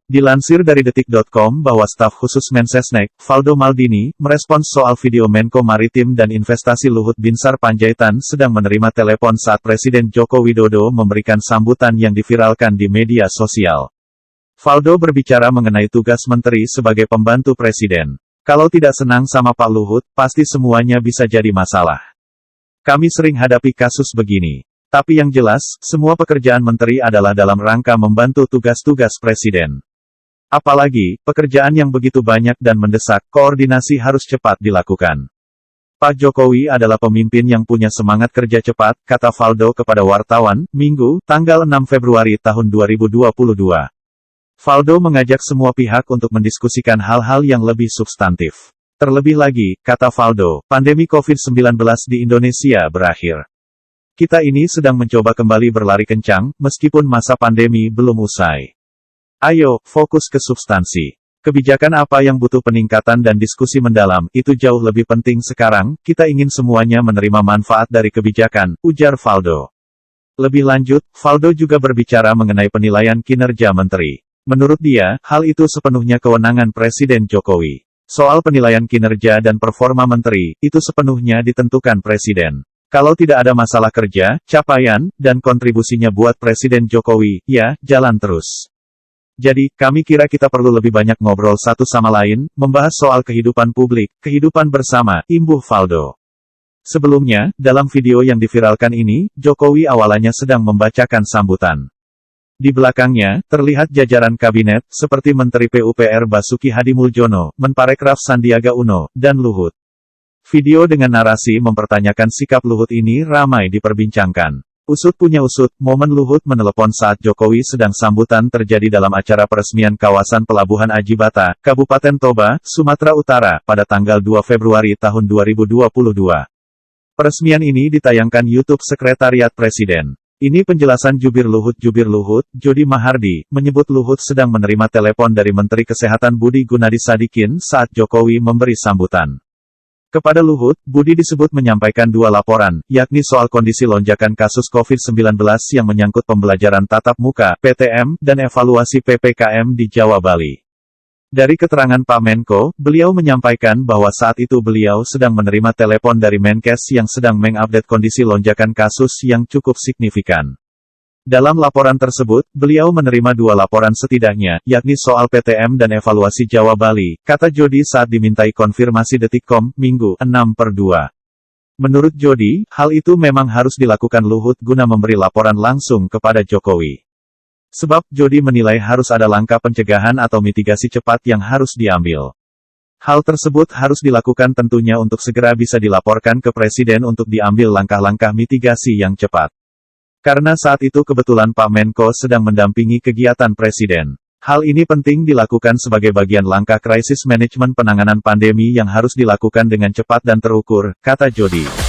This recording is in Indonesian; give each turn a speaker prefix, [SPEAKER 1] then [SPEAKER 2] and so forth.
[SPEAKER 1] Dilansir dari detik.com bahwa staf khusus Mensesnek, Valdo Maldini, merespons soal video Menko Maritim dan Investasi Luhut Binsar Panjaitan sedang menerima telepon saat Presiden Joko Widodo memberikan sambutan yang diviralkan di media sosial. Valdo berbicara mengenai tugas menteri sebagai pembantu presiden. Kalau tidak senang sama Pak Luhut, pasti semuanya bisa jadi masalah. Kami sering hadapi kasus begini. Tapi yang jelas, semua pekerjaan menteri adalah dalam rangka membantu tugas-tugas presiden. Apalagi, pekerjaan yang begitu banyak dan mendesak, koordinasi harus cepat dilakukan. Pak Jokowi adalah pemimpin yang punya semangat kerja cepat, kata Valdo kepada wartawan, Minggu, tanggal 6 Februari tahun 2022. Valdo mengajak semua pihak untuk mendiskusikan hal-hal yang lebih substantif. Terlebih lagi, kata Valdo, pandemi COVID-19 di Indonesia berakhir. Kita ini sedang mencoba kembali berlari kencang, meskipun masa pandemi belum usai. Ayo, fokus ke substansi. Kebijakan apa yang butuh peningkatan dan diskusi mendalam, itu jauh lebih penting sekarang, kita ingin semuanya menerima manfaat dari kebijakan, ujar Valdo. Lebih lanjut, Valdo juga berbicara mengenai penilaian kinerja menteri. Menurut dia, hal itu sepenuhnya kewenangan Presiden Jokowi. Soal penilaian kinerja dan performa menteri, itu sepenuhnya ditentukan Presiden. Kalau tidak ada masalah kerja, capaian, dan kontribusinya buat Presiden Jokowi, ya, jalan terus. Jadi, kami kira kita perlu lebih banyak ngobrol satu sama lain, membahas soal kehidupan publik, kehidupan bersama, imbuh Valdo. Sebelumnya, dalam video yang diviralkan ini, Jokowi awalnya sedang membacakan sambutan. Di belakangnya, terlihat jajaran kabinet, seperti Menteri PUPR Basuki Hadimuljono, Menparekraf Sandiaga Uno, dan Luhut. Video dengan narasi mempertanyakan sikap Luhut ini ramai diperbincangkan. Usut punya usut, momen Luhut menelepon saat Jokowi sedang sambutan terjadi dalam acara peresmian kawasan Pelabuhan Ajibata, Kabupaten Toba, Sumatera Utara, pada tanggal 2 Februari tahun 2022. Peresmian ini ditayangkan YouTube Sekretariat Presiden. Ini penjelasan Jubir Luhut Jody Mahardi, menyebut Luhut sedang menerima telepon dari Menteri Kesehatan Budi Gunadi Sadikin saat Jokowi memberi sambutan. Kepada Luhut, Budi disebut menyampaikan dua laporan, yakni soal kondisi lonjakan kasus COVID-19 yang menyangkut pembelajaran tatap muka, PTM, dan evaluasi PPKM di Jawa Bali. Dari keterangan Pak Menko, beliau menyampaikan bahwa saat itu beliau sedang menerima telepon dari Menkes yang sedang mengupdate kondisi lonjakan kasus yang cukup signifikan. Dalam laporan tersebut, beliau menerima dua laporan setidaknya, yakni soal PTM dan evaluasi Jawa Bali, kata Jody saat dimintai konfirmasi Detik.com, Minggu, 6/2. Menurut Jody, hal itu memang harus dilakukan Luhut guna memberi laporan langsung kepada Jokowi. Sebab, Jody menilai harus ada langkah pencegahan atau mitigasi cepat yang harus diambil. Hal tersebut harus dilakukan tentunya untuk segera bisa dilaporkan ke Presiden untuk diambil langkah-langkah mitigasi yang cepat. Karena saat itu kebetulan Pak Menko sedang mendampingi kegiatan Presiden. Hal ini penting dilakukan sebagai bagian langkah krisis manajemen penanganan pandemi yang harus dilakukan dengan cepat dan terukur, kata Jody.